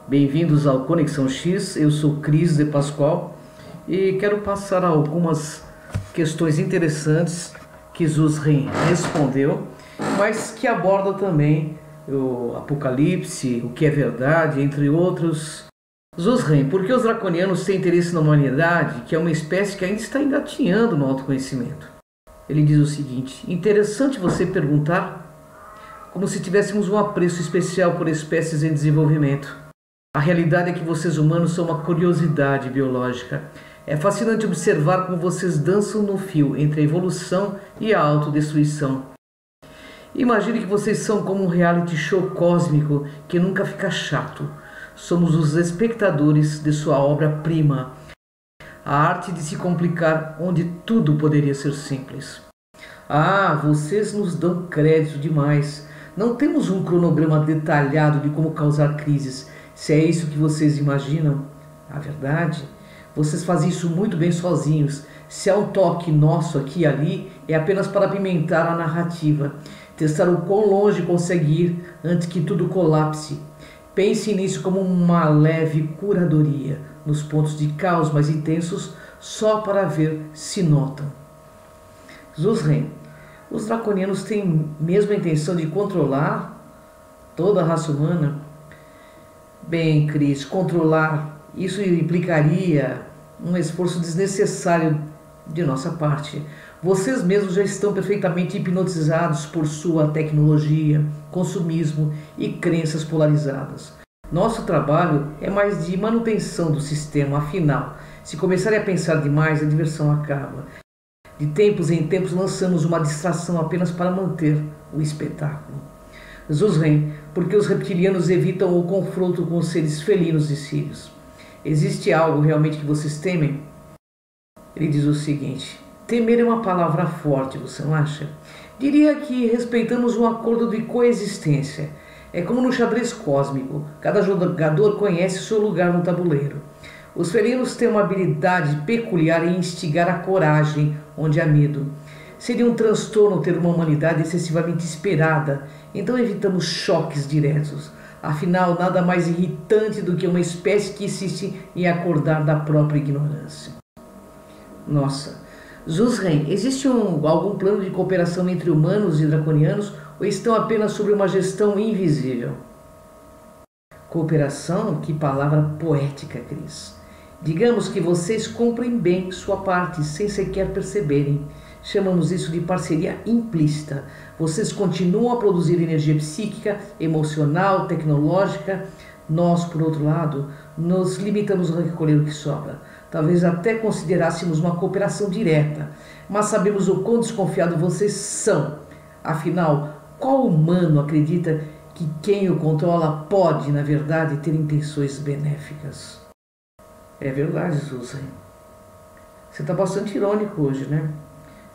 Bem-vindos ao Conexão X, eu sou Cris de Pascoal e quero passar algumas questões interessantes que Zuzren respondeu, mas que aborda também o Apocalipse, o que é verdade, entre outros. Zuzren, por que os draconianos têm interesse na humanidade, que é uma espécie que ainda está engatinhando no autoconhecimento? Ele diz o seguinte: interessante você perguntar como se tivéssemos um apreço especial por espécies em desenvolvimento. A realidade é que vocês humanos são uma curiosidade biológica. É fascinante observar como vocês dançam no fio entre a evolução e a autodestruição. Imagine que vocês são como um reality show cósmico que nunca fica chato. Somos os espectadores de sua obra-prima, a arte de se complicar onde tudo poderia ser simples. Ah, vocês nos dão crédito demais. Não temos um cronograma detalhado de como causar crises. Se é isso que vocês imaginam, a verdade, vocês fazem isso muito bem sozinhos. Se há um toque nosso aqui e ali, é apenas para apimentar a narrativa, testar o quão longe consegue ir antes que tudo colapse. Pense nisso como uma leve curadoria, nos pontos de caos mais intensos, só para ver se notam. Zuzren, os draconianos têm mesmo a intenção de controlar toda a raça humana? Bem, Cris, controlar, isso implicaria um esforço desnecessário de nossa parte. Vocês mesmos já estão perfeitamente hipnotizados por sua tecnologia, consumismo e crenças polarizadas. Nosso trabalho é mais de manutenção do sistema, afinal, se começarem a pensar demais, a diversão acaba. De tempos em tempos lançamos uma distração apenas para manter o espetáculo. Zuzren, porque os reptilianos evitam o confronto com os seres felinos e sírios. Existe algo realmente que vocês temem? Ele diz o seguinte: temer é uma palavra forte, você não acha? Diria que respeitamos um acordo de coexistência. É como no xadrez cósmico, cada jogador conhece o seu lugar no tabuleiro. Os felinos têm uma habilidade peculiar em instigar a coragem onde há medo. Seria um transtorno ter uma humanidade excessivamente esperada, então evitamos choques diretos. Afinal, nada mais irritante do que uma espécie que insiste em acordar da própria ignorância. Nossa, Zuzren, existe algum plano de cooperação entre humanos e draconianos ou estão apenas sob uma gestão invisível? Cooperação? Que palavra poética, Cris. Digamos que vocês cumprem bem sua parte sem sequer perceberem. Chamamos isso de parceria implícita. Vocês continuam a produzir energia psíquica, emocional, tecnológica. Nós, por outro lado, nos limitamos a recolher o que sobra. Talvez até considerássemos uma cooperação direta, mas sabemos o quão desconfiados vocês são. Afinal, qual humano acredita que quem o controla pode, na verdade, ter intenções benéficas? É verdade, Susan. Você está bastante irônico hoje, né?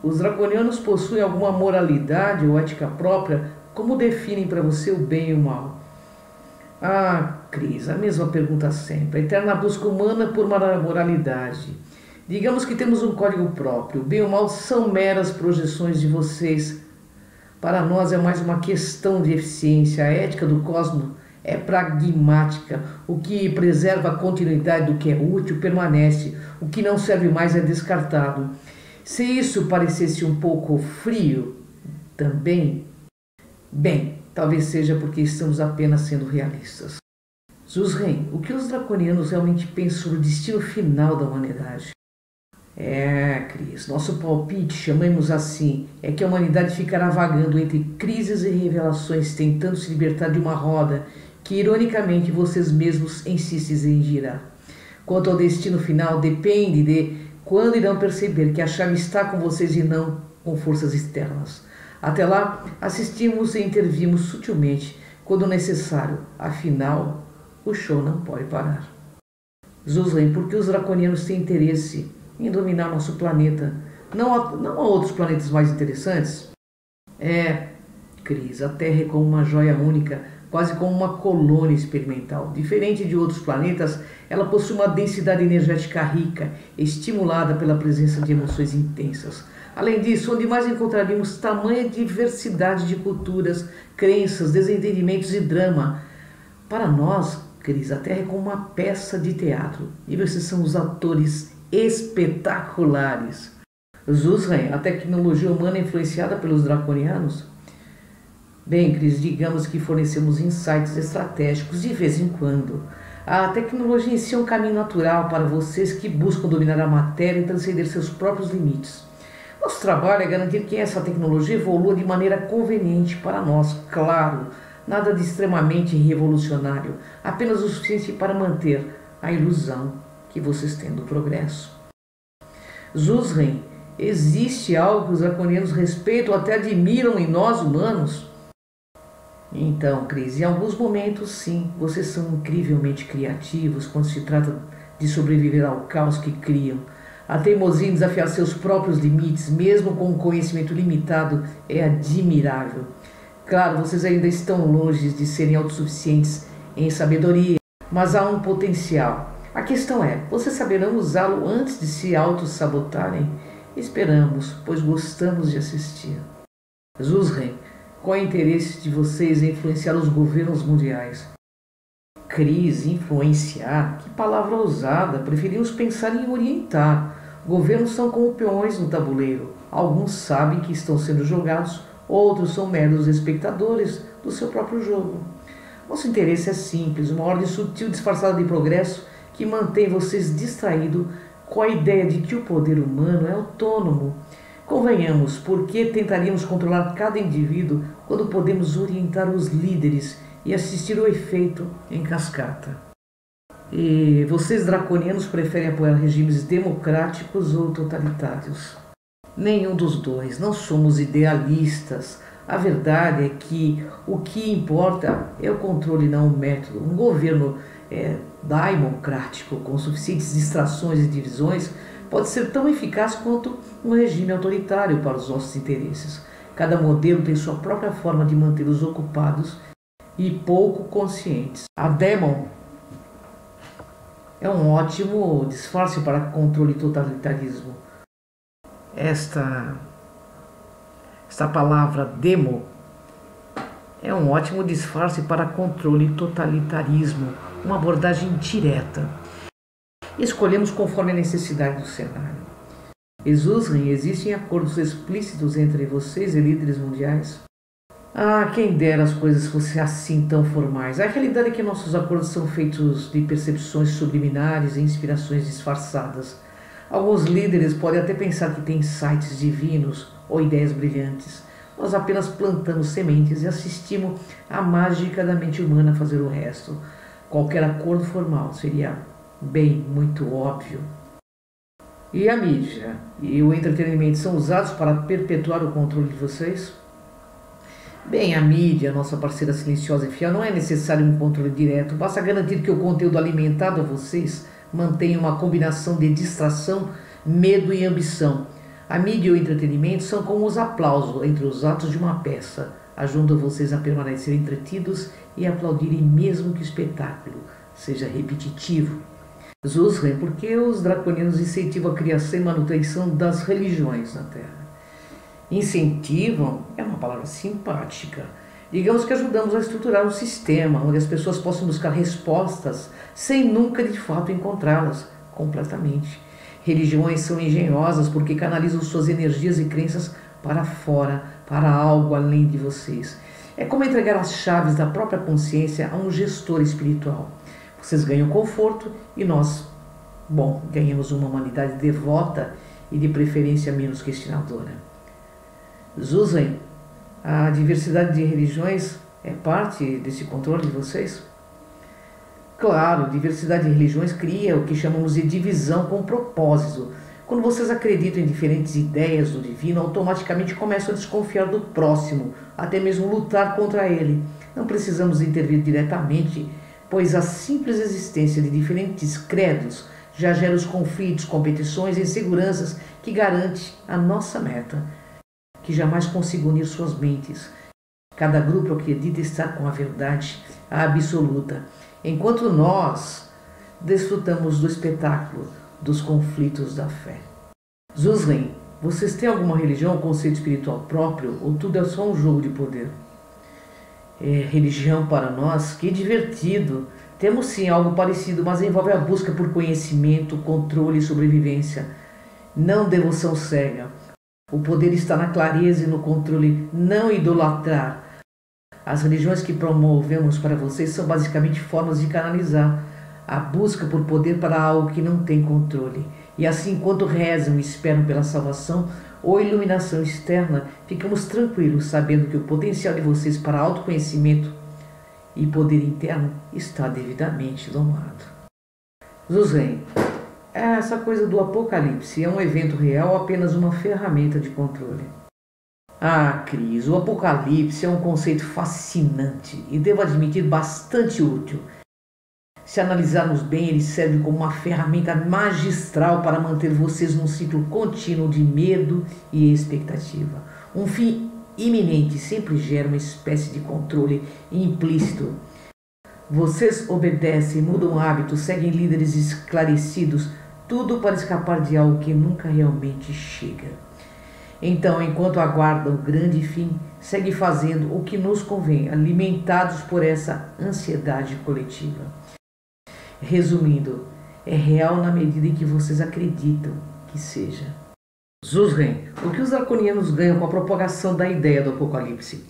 Os draconianos possuem alguma moralidade ou ética própria? Como definem para você o bem e o mal? Ah, Cris, a mesma pergunta sempre. A eterna busca humana por uma moralidade. Digamos que temos um código próprio. O bem e o mal são meras projeções de vocês. Para nós é mais uma questão de eficiência. A ética do cosmos é pragmática. O que preserva a continuidade do que é útil permanece. O que não serve mais é descartado. Se isso parecesse um pouco frio também, bem, talvez seja porque estamos apenas sendo realistas. Zuzren, o que os draconianos realmente pensam sobre o destino final da humanidade? Cris, nosso palpite, chamemos assim, é que a humanidade ficará vagando entre crises e revelações, tentando se libertar de uma roda que, ironicamente, vocês mesmos insistem em girar. Quanto ao destino final, depende de quando irão perceber que a chave está com vocês e não com forças externas. Até lá, assistimos e intervimos sutilmente quando necessário. Afinal, o show não pode parar. Zuzren, por que os draconianos têm interesse em dominar nosso planeta? Não há outros planetas mais interessantes? Cris, a Terra é como uma joia única, quase como uma colônia experimental. Diferente de outros planetas, ela possui uma densidade energética rica, estimulada pela presença de emoções intensas. Além disso, onde mais encontraríamos tamanha diversidade de culturas, crenças, desentendimentos e drama. Para nós, Cris, a Terra é como uma peça de teatro e vocês são os atores espetaculares. Zuzren, a tecnologia humana é influenciada pelos draconianos? Bem, Cris, digamos que fornecemos insights estratégicos de vez em quando. A tecnologia em si é um caminho natural para vocês que buscam dominar a matéria e transcender seus próprios limites. Nosso trabalho é garantir que essa tecnologia evolua de maneira conveniente para nós, claro, nada de extremamente revolucionário, apenas o suficiente para manter a ilusão que vocês têm do progresso. Zuzren, existe algo que os draconianos respeitam ou até admiram em nós humanos? Então, Cris, em alguns momentos sim, vocês são incrivelmente criativos quando se trata de sobreviver ao caos que criam. A teimosia em desafiar seus próprios limites, mesmo com um conhecimento limitado, é admirável. Claro, vocês ainda estão longe de serem autossuficientes em sabedoria, mas há um potencial. A questão é, vocês saberão usá-lo antes de se auto-sabotarem? Esperamos, pois gostamos de assistir. Zuzren, qual é o interesse de vocês em influenciar os governos mundiais? Cris, influenciar? Que palavra ousada! Preferimos pensar em orientar. Governos são como peões no tabuleiro. Alguns sabem que estão sendo jogados, outros são meros espectadores do seu próprio jogo. Nosso interesse é simples, uma ordem sutil disfarçada de progresso que mantém vocês distraídos com a ideia de que o poder humano é autônomo. Convenhamos, por que tentaríamos controlar cada indivíduo quando podemos orientar os líderes e assistir o efeito em cascata? E vocês draconianos preferem apoiar regimes democráticos ou totalitários? Nenhum dos dois, não somos idealistas. A verdade é que o que importa é o controle, não o método. Um governo democrático, com suficientes distrações e divisões, pode ser tão eficaz quanto um regime autoritário para os nossos interesses. Cada modelo tem sua própria forma de mantê-los ocupados e pouco conscientes. A Demon é um ótimo disfarce para controle e totalitarismo. Esta palavra demo é um ótimo disfarce para controle e totalitarismo, uma abordagem direta. Escolhemos conforme a necessidade do cenário. Zuzren, existem acordos explícitos entre vocês e líderes mundiais? Ah, quem dera as coisas fossem assim tão formais. A realidade é que nossos acordos são feitos de percepções subliminares e inspirações disfarçadas. Alguns líderes podem até pensar que têm insights divinos ou ideias brilhantes. Nós apenas plantamos sementes e assistimos a mágica da mente humana fazer o resto. Qualquer acordo formal seria muito óbvio. E a mídia e o entretenimento são usados para perpetuar o controle de vocês? Bem, a mídia, nossa parceira silenciosa e fiel, não é necessário um controle direto. Basta garantir que o conteúdo alimentado a vocês mantenha uma combinação de distração, medo e ambição. A mídia e o entretenimento são como os aplausos entre os atos de uma peça. Ajudam vocês a permanecer entretidos e aplaudirem mesmo que o espetáculo seja repetitivo. Zuzren, por que os draconianos incentivam a criação e manutenção das religiões na Terra? Incentivam é uma palavra simpática. Digamos que ajudamos a estruturar um sistema onde as pessoas possam buscar respostas sem nunca de fato encontrá-las completamente. Religiões são engenhosas porque canalizam suas energias e crenças para fora, para algo além de vocês. É como entregar as chaves da própria consciência a um gestor espiritual. Vocês ganham conforto e nós, ganhamos uma humanidade devota e de preferência menos questionadora. Zuzren, a diversidade de religiões é parte desse controle de vocês? Claro, diversidade de religiões cria o que chamamos de divisão com propósito. Quando vocês acreditam em diferentes ideias do divino, automaticamente começam a desconfiar do próximo, até mesmo lutar contra ele. Não precisamos intervir diretamente, pois a simples existência de diferentes credos já gera os conflitos, competições e inseguranças que garante a nossa meta, que jamais consiga unir suas mentes. Cada grupo acredita estar com a verdade, a absoluta, enquanto nós desfrutamos do espetáculo dos conflitos da fé. Zuzren, vocês têm alguma religião ou conceito espiritual próprio ou tudo é só um jogo de poder? Religião para nós, que divertido! Temos sim algo parecido, mas envolve a busca por conhecimento, controle e sobrevivência, não devoção cega. O poder está na clareza e no controle, não idolatrar. As religiões que promovemos para vocês são basicamente formas de canalizar a busca por poder para algo que não tem controle. E assim, enquanto rezam e esperam pela salvação ou iluminação externa, ficamos tranquilos sabendo que o potencial de vocês para autoconhecimento e poder interno está devidamente domado. Zuzren, essa coisa do apocalipse é um evento real ou apenas uma ferramenta de controle? Ah, Cris, o apocalipse é um conceito fascinante e, devo admitir, bastante útil. Se analisarmos bem, ele serve como uma ferramenta magistral para manter vocês num ciclo contínuo de medo e expectativa. Um fim iminente sempre gera uma espécie de controle implícito. Vocês obedecem, mudam hábitos, seguem líderes esclarecidos, tudo para escapar de algo que nunca realmente chega. Então, enquanto aguardam o grande fim, segue fazendo o que nos convém, alimentados por essa ansiedade coletiva. Resumindo, é real na medida em que vocês acreditam que seja. Zuzren, o que os draconianos ganham com a propagação da ideia do apocalipse?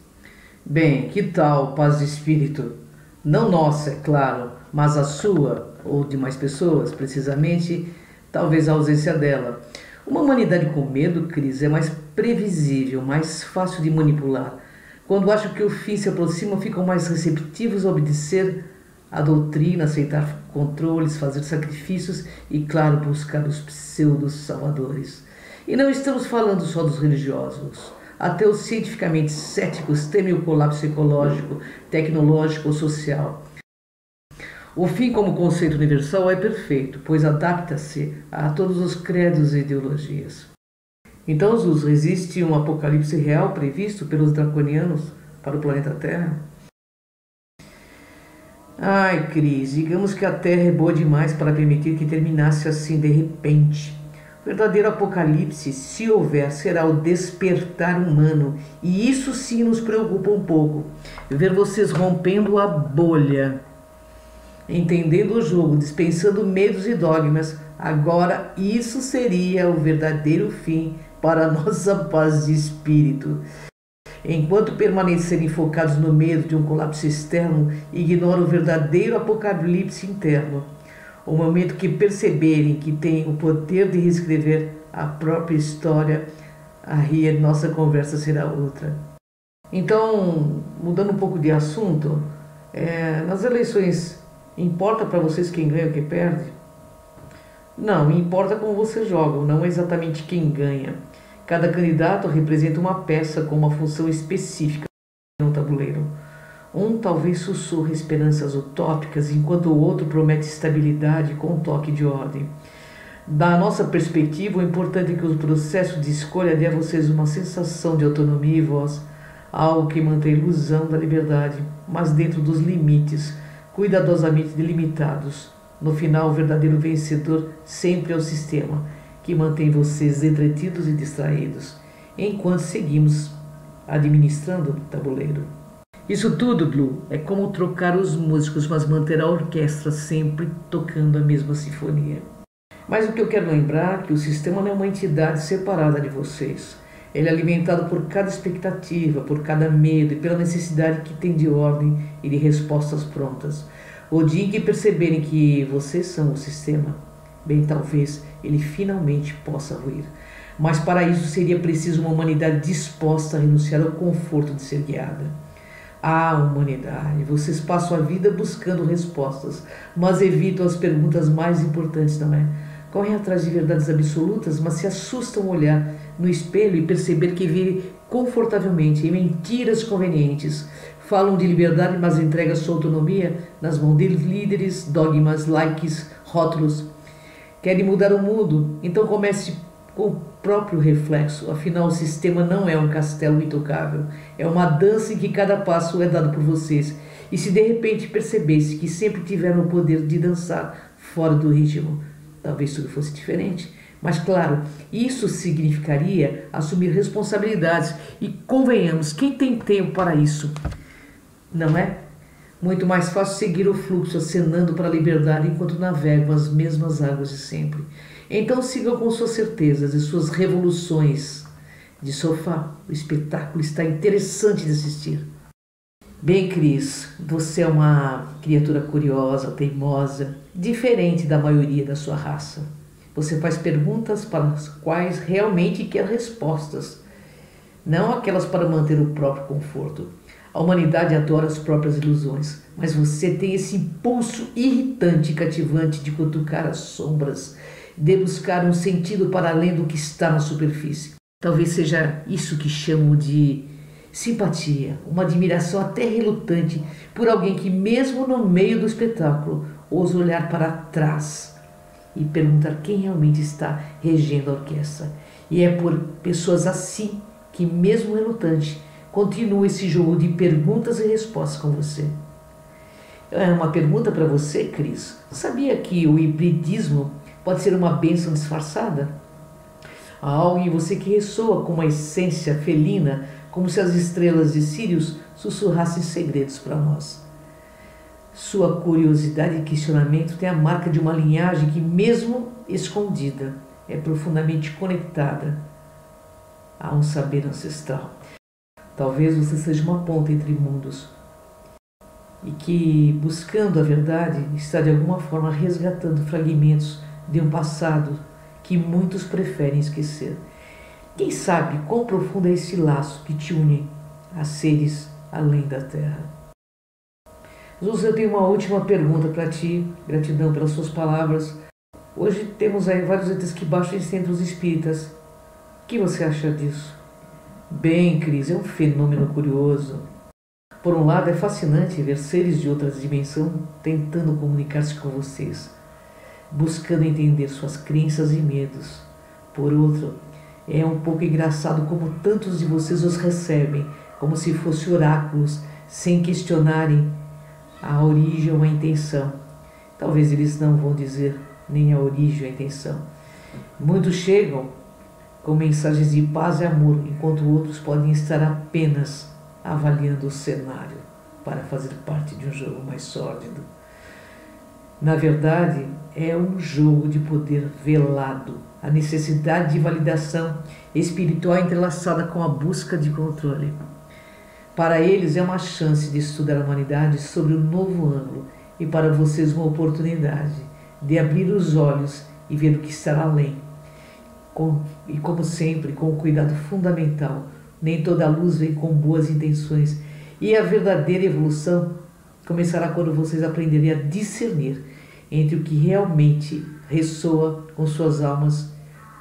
Bem, que tal paz de espírito? Não nossa, é claro, mas a sua, ou de mais pessoas, precisamente, talvez a ausência dela. Uma humanidade com medo, Cris, é mais previsível, mais fácil de manipular. Quando acham que o fim se aproxima, ficam mais receptivos a obedecer à doutrina, aceitar controles, fazer sacrifícios e, claro, buscar os pseudo-salvadores. E não estamos falando só dos religiosos. Até os cientificamente céticos temem o colapso ecológico, tecnológico ou social. O fim como conceito universal é perfeito, pois adapta-se a todos os credos e ideologias. Então, Zuz, existe um apocalipse real previsto pelos draconianos para o planeta Terra? Ai, Cris, digamos que a Terra é boa demais para permitir que terminasse assim de repente. O verdadeiro apocalipse, se houver, será o despertar humano, e isso sim nos preocupa um pouco. Ver vocês rompendo a bolha, entendendo o jogo, dispensando medos e dogmas. Agora, isso seria o verdadeiro fim para a nossa paz de espírito. Enquanto permanecerem focados no medo de um colapso externo, ignoram o verdadeiro apocalipse interno. O momento que perceberem que têm o poder de reescrever a própria história, aí a nossa conversa será outra. Então, mudando um pouco de assunto, nas eleições, importa para vocês quem ganha ou quem perde? Não, importa como vocês jogam, não exatamente quem ganha. Cada candidato representa uma peça com uma função específica no tabuleiro. Um talvez sussurre esperanças utópicas, enquanto o outro promete estabilidade com um toque de ordem. Da nossa perspectiva, o importante é que o processo de escolha dê a vocês uma sensação de autonomia e voz, algo que mantém a ilusão da liberdade, mas dentro dos limites, cuidadosamente delimitados. No final, o verdadeiro vencedor sempre é o sistema, que mantém vocês entretidos e distraídos, enquanto seguimos administrando o tabuleiro. Isso tudo, Blue, é como trocar os músicos, mas manter a orquestra sempre tocando a mesma sinfonia. Mas o que eu quero lembrar é que o sistema não é uma entidade separada de vocês. Ele é alimentado por cada expectativa, por cada medo e pela necessidade que tem de ordem e de respostas prontas. O dia em que perceberem que vocês são o sistema, bem, talvez ele finalmente possa ruir. Mas para isso seria preciso uma humanidade disposta a renunciar ao conforto de ser guiada. Ah, humanidade, vocês passam a vida buscando respostas, mas evitam as perguntas mais importantes, não é? Correm atrás de verdades absolutas, mas se assustam ao olhar no espelho e perceber que vivem confortavelmente em mentiras convenientes. Falam de liberdade, mas entregam sua autonomia nas mãos de líderes, dogmas, likes, rótulos. Querem mudar o mundo? Então comece com o próprio reflexo. Afinal, o sistema não é um castelo intocável. É uma dança em que cada passo é dado por vocês. E se de repente percebesse que sempre tiveram o poder de dançar fora do ritmo, talvez tudo fosse diferente. Mas claro, isso significaria assumir responsabilidades. E convenhamos, quem tem tempo para isso? Não é? Muito mais fácil seguir o fluxo, acenando para a liberdade enquanto navegam as mesmas águas de sempre. Então sigam com suas certezas e suas revoluções de sofá. O espetáculo está interessante de assistir. Bem, Cris, você é uma criatura curiosa, teimosa, diferente da maioria da sua raça. Você faz perguntas para as quais realmente quer respostas, não aquelas para manter o próprio conforto. A humanidade adora as próprias ilusões, mas você tem esse impulso irritante e cativante de cutucar as sombras, de buscar um sentido para além do que está na superfície. Talvez seja isso que chamo de simpatia, uma admiração até relutante por alguém que, mesmo no meio do espetáculo, ousa olhar para trás e perguntar quem realmente está regendo a orquestra. E é por pessoas assim que, mesmo relutante, continua esse jogo de perguntas e respostas com você. Uma pergunta para você, Cris. Sabia que o hibridismo pode ser uma bênção disfarçada? Há algo em você que ressoa com uma essência felina, como se as estrelas de Sírius sussurrassem segredos para nós. Sua curiosidade e questionamento têm a marca de uma linhagem que, mesmo escondida, é profundamente conectada a um saber ancestral. Talvez você seja uma ponta entre mundos e que, buscando a verdade, está de alguma forma resgatando fragmentos de um passado que muitos preferem esquecer. Quem sabe quão profundo é esse laço que te une a seres além da Terra? Jesus, eu tenho uma última pergunta para ti. Gratidão pelas suas palavras. Hoje temos aí vários entes que baixam em centros espíritas. O que você acha disso? Bem, Cris, é um fenômeno curioso. Por um lado, é fascinante ver seres de outra dimensão tentando comunicar-se com vocês, buscando entender suas crenças e medos. Por outro, é um pouco engraçado como tantos de vocês os recebem, como se fossem oráculos, sem questionarem a origem ou a intenção. Talvez eles não vão dizer nem a origem ou a intenção. Muitos chegam com mensagens de paz e amor, enquanto outros podem estar apenas avaliando o cenário para fazer parte de um jogo mais sórdido. Na verdade, é um jogo de poder velado, a necessidade de validação espiritual entrelaçada com a busca de controle. Para eles é uma chance de estudar a humanidade sobre um novo ângulo e para vocês uma oportunidade de abrir os olhos e ver o que está além. E como sempre, com um cuidado fundamental, nem toda luz vem com boas intenções, e a verdadeira evolução começará quando vocês aprenderem a discernir entre o que realmente ressoa com suas almas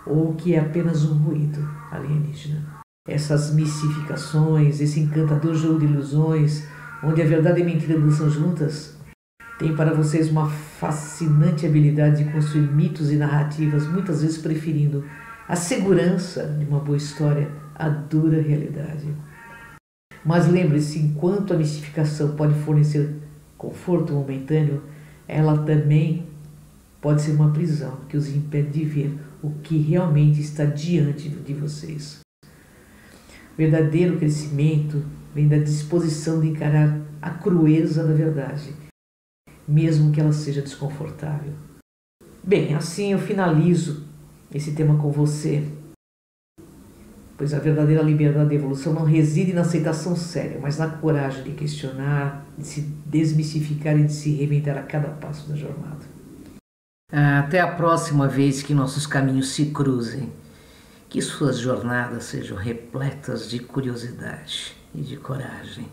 ou o que é apenas um ruído alienígena. Essas mistificações, esse encantador jogo de ilusões, onde a verdade e a mentira dançam juntas, tem para vocês uma fascinante habilidade de construir mitos e narrativas, muitas vezes preferindo a segurança de uma boa história à dura realidade. Mas lembre-se, enquanto a mistificação pode fornecer conforto momentâneo, ela também pode ser uma prisão que os impede de ver o que realmente está diante de vocês. O verdadeiro crescimento vem da disposição de encarar a crueza da verdade, mesmo que ela seja desconfortável. Bem, assim eu finalizo esse tema com você, pois a verdadeira liberdade da evolução não reside na aceitação séria, mas na coragem de questionar, de se desmistificar e de se reinventar a cada passo da jornada. Até a próxima vez que nossos caminhos se cruzem, que suas jornadas sejam repletas de curiosidade e de coragem.